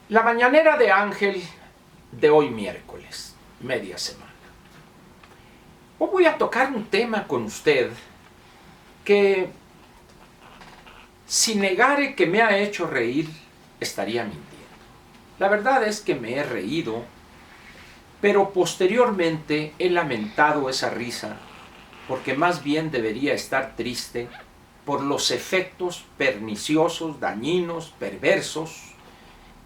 La mañanera de Ángel de hoy miércoles, media semana. Hoy voy a tocar un tema con usted que, si negare que me ha hecho reír, estaría mintiendo. La verdad es que me he reído, pero posteriormente he lamentado esa risa, porque más bien debería estar triste por los efectos perniciosos, dañinos, perversos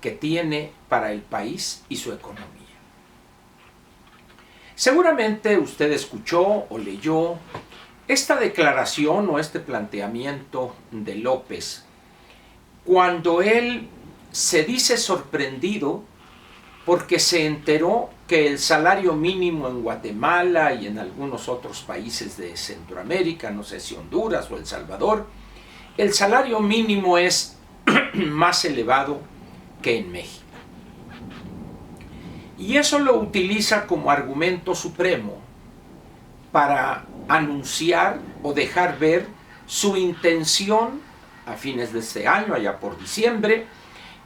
que tiene para el país y su economía. Seguramente usted escuchó o leyó esta declaración o este planteamiento de López, cuando él se dice sorprendido porque se enteró que el salario mínimo en Guatemala y en algunos otros países de Centroamérica, no sé si Honduras o El Salvador, el salario mínimo es más elevado que en México. Y eso lo utiliza como argumento supremo para anunciar o dejar ver su intención a fines de este año, allá por diciembre,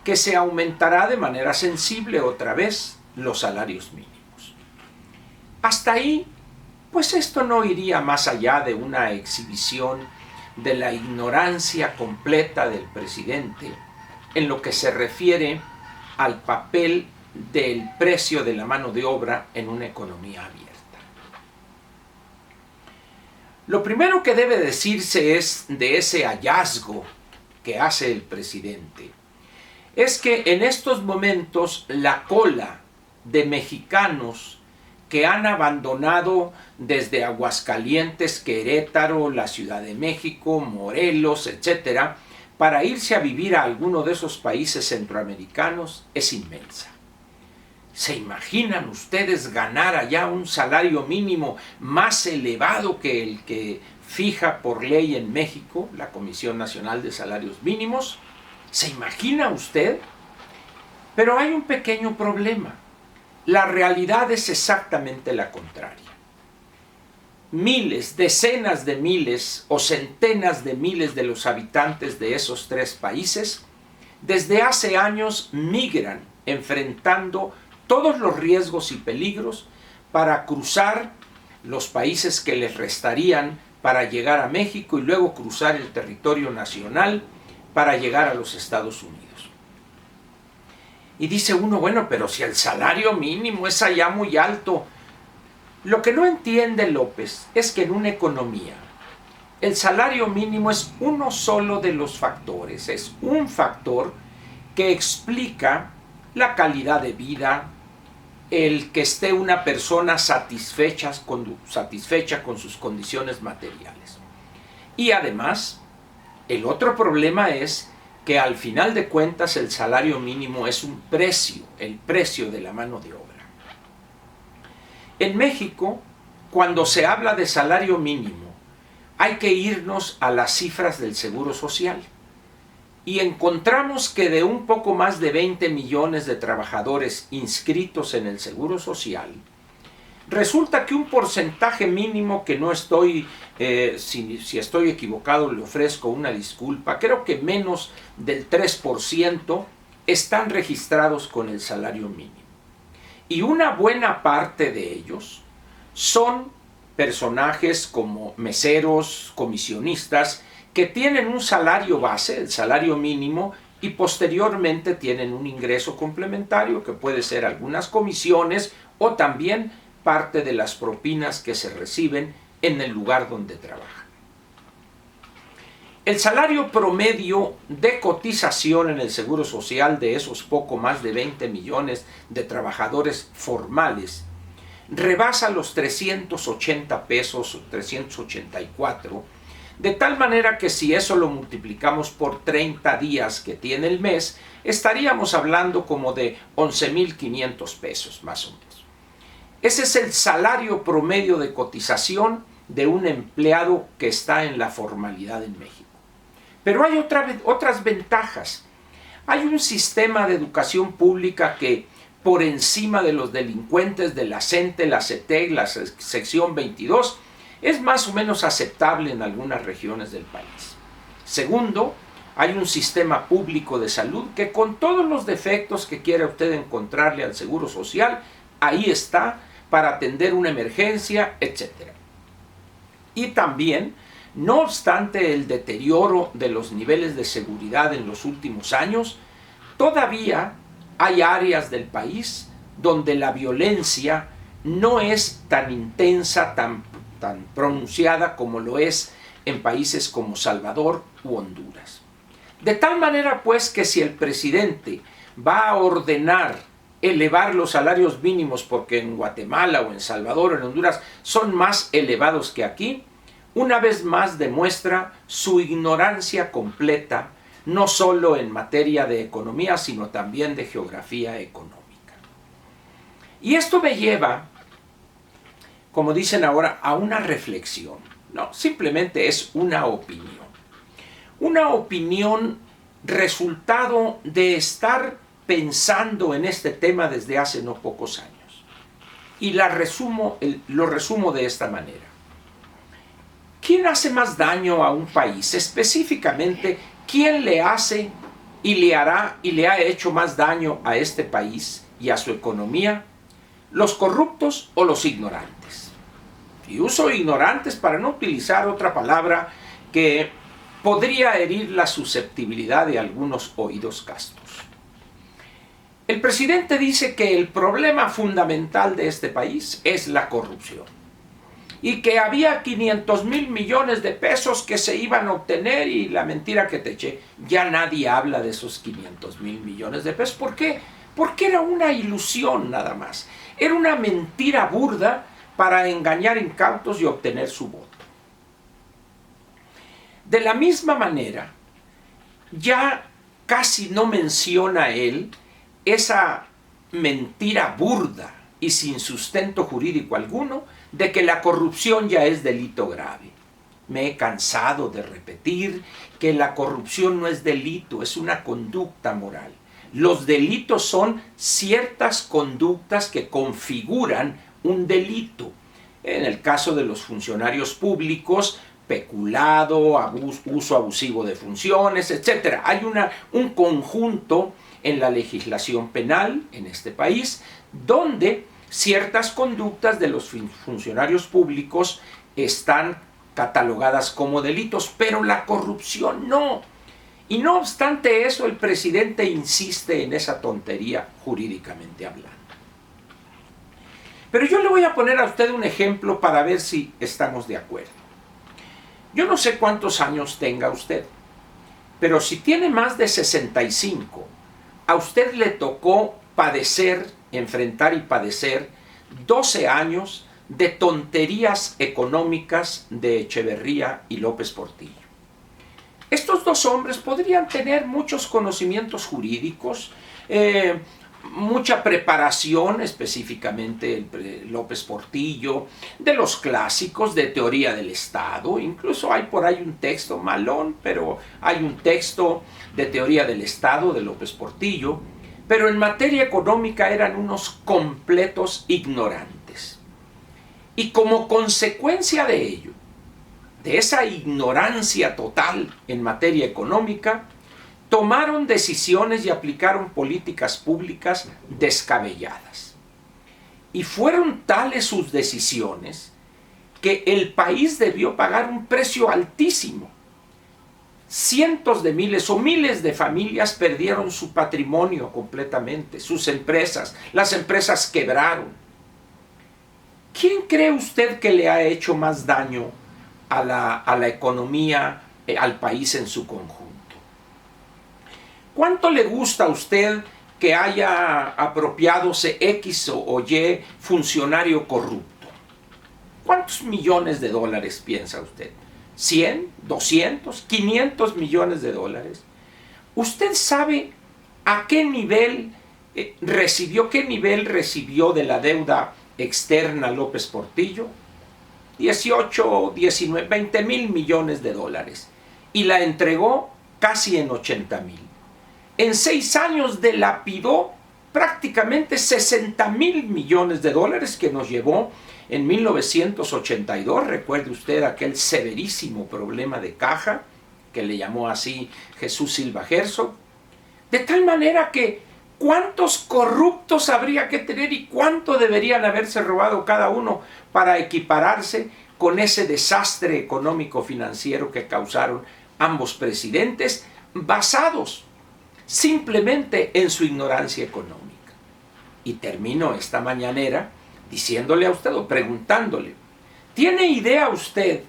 que se aumentará de manera sensible otra vez los salarios mínimos. Hasta ahí, pues esto no iría más allá de una exhibición de la ignorancia completa del presidente en lo que se refiere al papel del precio de la mano de obra en una economía abierta. Lo primero que debe decirse es de ese hallazgo que hace el presidente, es que en estos momentos la cola de mexicanos que han abandonado desde Aguascalientes, Querétaro, la Ciudad de México, Morelos, etcétera, para irse a vivir a alguno de esos países centroamericanos es inmensa. ¿Se imaginan ustedes ganar allá un salario mínimo más elevado que el que fija por ley en México la Comisión Nacional de Salarios Mínimos? ¿Se imagina usted? Pero hay un pequeño problema. La realidad es exactamente la contraria. Miles, decenas de miles o centenas de miles de los habitantes de esos tres países desde hace años migran enfrentando todos los riesgos y peligros para cruzar los países que les restarían para llegar a México y luego cruzar el territorio nacional para llegar a los Estados Unidos. Y dice uno, bueno, pero si el salario mínimo es allá muy alto. Lo que no entiende López es que en una economía el salario mínimo es uno solo de los factores, es un factor que explica la calidad de vida, el que esté una persona satisfecha con sus condiciones materiales. Y además, el otro problema es que al final de cuentas el salario mínimo es un precio, el precio de la mano de obra. En México, cuando se habla de salario mínimo, hay que irnos a las cifras del Seguro Social. Y encontramos que de un poco más de 20 millones de trabajadores inscritos en el Seguro Social, resulta que un porcentaje mínimo, que no estoy, si estoy equivocado le ofrezco una disculpa, creo que menos del 3% están registrados con el salario mínimo. Y una buena parte de ellos son personajes como meseros, comisionistas, que tienen un salario base, el salario mínimo, y posteriormente tienen un ingreso complementario que puede ser algunas comisiones o también parte de las propinas que se reciben en el lugar donde trabajan. El salario promedio de cotización en el Seguro Social de esos poco más de 20 millones de trabajadores formales rebasa los 380 pesos o 384, de tal manera que si eso lo multiplicamos por 30 días que tiene el mes, estaríamos hablando como de 11,500 pesos más o menos. Ese es el salario promedio de cotización de un empleado que está en la formalidad en México. Pero hay otras ventajas. Hay un sistema de educación pública que, por encima de los delincuentes de la CENTE, la CETEC, la sección 22, es más o menos aceptable en algunas regiones del país. Segundo, hay un sistema público de salud que, con todos los defectos que quiera usted encontrarle al Seguro Social, ahí está para atender una emergencia, etc. Y también, no obstante el deterioro de los niveles de seguridad en los últimos años, todavía hay áreas del país donde la violencia no es tan intensa, tan pronunciada como lo es en países como Salvador u Honduras. De tal manera, pues, que si el presidente va a ordenar elevar los salarios mínimos porque en Guatemala o en Salvador o en Honduras son más elevados que aquí, una vez más demuestra su ignorancia completa, no solo en materia de economía, sino también de geografía económica. Y esto me lleva, como dicen ahora, a una reflexión. No, simplemente es una opinión. Una opinión resultado de estar pensando en este tema desde hace no pocos años. Y lo resumo de esta manera. ¿Quién hace más daño a un país? Específicamente, ¿quién le hace y le hará y le ha hecho más daño a este país y a su economía? ¿Los corruptos o los ignorantes? Y uso ignorantes para no utilizar otra palabra que podría herir la susceptibilidad de algunos oídos castos. El presidente dice que el problema fundamental de este país es la corrupción y que había 500,000 millones de pesos que se iban a obtener, y la mentira que te eché, ya nadie habla de esos 500,000 millones de pesos. ¿Por qué? Porque era una ilusión nada más. Era una mentira burda para engañar incautos y obtener su voto. De la misma manera, ya casi no menciona él esa mentira burda y sin sustento jurídico alguno de que la corrupción ya es delito grave. Me he cansado de repetir que la corrupción no es delito, es una conducta moral. Los delitos son ciertas conductas que configuran un delito. En el caso de los funcionarios públicos, peculado, uso abusivo de funciones, etc. Hay un conjunto en la legislación penal en este país donde ciertas conductas de los funcionarios públicos están catalogadas como delitos, pero la corrupción no. Y no obstante eso, el presidente insiste en esa tontería jurídicamente hablando. Pero yo le voy a poner a usted un ejemplo para ver si estamos de acuerdo. Yo no sé cuántos años tenga usted, pero si tiene más de 65, a usted le tocó enfrentar y padecer 12 años de tonterías económicas de Echeverría y López Portillo. Estos dos hombres podrían tener muchos conocimientos jurídicos, mucha preparación, específicamente López Portillo, de los clásicos de teoría del Estado. Incluso hay por ahí un texto malón, pero hay un texto de teoría del Estado de López Portillo. Pero en materia económica eran unos completos ignorantes. Y como consecuencia de ello, de esa ignorancia total en materia económica, tomaron decisiones y aplicaron políticas públicas descabelladas. Y fueron tales sus decisiones que el país debió pagar un precio altísimo. Cientos de miles o miles de familias perdieron su patrimonio completamente, sus empresas, las empresas quebraron. ¿Quién cree usted que le ha hecho más daño a la economía, al país en su conjunto? ¿Cuánto le gusta a usted que haya apropiadose X o Y funcionario corrupto? ¿Cuántos millones de dólares piensa usted? ¿100, 200, 500 millones de dólares? ¿Usted sabe a qué nivel recibió de la deuda externa López Portillo? 18, 19, 20 mil millones de dólares. Y la entregó casi en 80 mil. En 6 años dilapidó prácticamente 60 mil millones de dólares que nos llevó en 1982, recuerde usted aquel severísimo problema de caja que le llamó así Jesús Silva Herzog, de tal manera que cuántos corruptos habría que tener y cuánto deberían haberse robado cada uno para equipararse con ese desastre económico financiero que causaron ambos presidentes, basados simplemente en su ignorancia económica. Y termino esta mañanera diciéndole a usted o preguntándole, ¿tiene idea usted,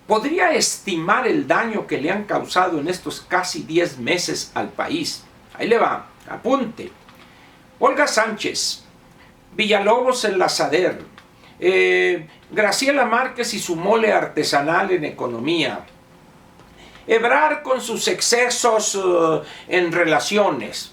podría estimar el daño que le han causado en estos casi 10 meses al país? Ahí le va, apunte. Olga Sánchez, Villalobos el Lazader, Graciela Márquez y su mole artesanal en economía, Ebrard con sus excesos en relaciones,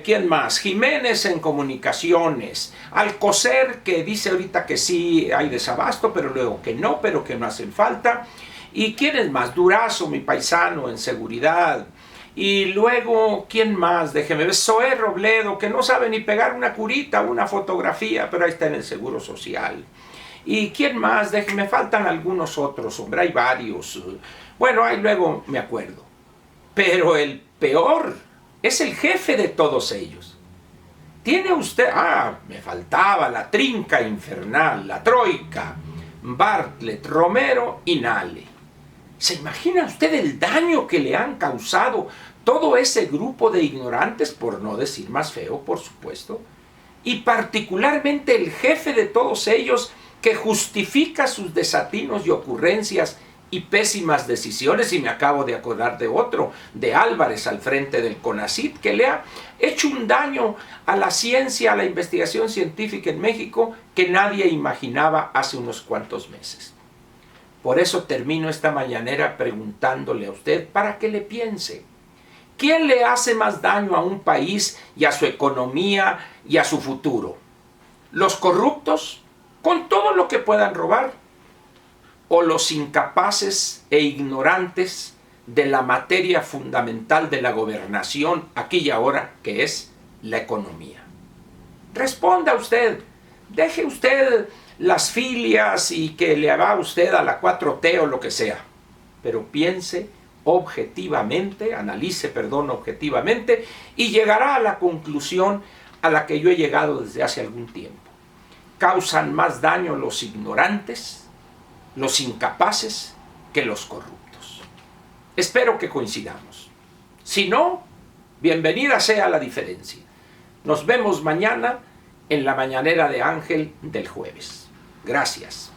¿quién más? Jiménez en comunicaciones, Alcocer que dice ahorita que sí hay desabasto, pero luego que no hacen falta, y ¿quién es más? Durazo, mi paisano, en seguridad. Y luego, ¿quién más? Déjeme ver, Zoé Robledo, que no sabe ni pegar una curita, una fotografía, pero ahí está en el Seguro Social. ¿Y quién más? Déjeme, faltan algunos otros, hombre, hay varios. Bueno, ahí luego me acuerdo. Pero el peor es el jefe de todos ellos. Tiene usted, me faltaba la trinca infernal, la troika, Bartlett, Romero y Nale. ¿Se imagina usted el daño que le han causado todo ese grupo de ignorantes, por no decir más feo, por supuesto? Y particularmente el jefe de todos ellos, que justifica sus desatinos y ocurrencias y pésimas decisiones, y me acabo de acordar de otro, de Álvarez al frente del CONACYT, que le ha hecho un daño a la ciencia, a la investigación científica en México, que nadie imaginaba hace unos cuantos meses. Por eso termino esta mañanera preguntándole a usted para que le piense. ¿Quién le hace más daño a un país y a su economía y a su futuro? ¿Los corruptos, con todo lo que puedan robar? ¿O los incapaces e ignorantes de la materia fundamental de la gobernación aquí y ahora, que es la economía? Responda usted, deje usted las filias y que le haga usted a la 4T o lo que sea, pero piense objetivamente, objetivamente, y llegará a la conclusión a la que yo he llegado desde hace algún tiempo. Causan más daño los ignorantes, los incapaces, que los corruptos. Espero que coincidamos. Si no, bienvenida sea la diferencia. Nos vemos mañana en la mañanera de Ángel del jueves. Gracias.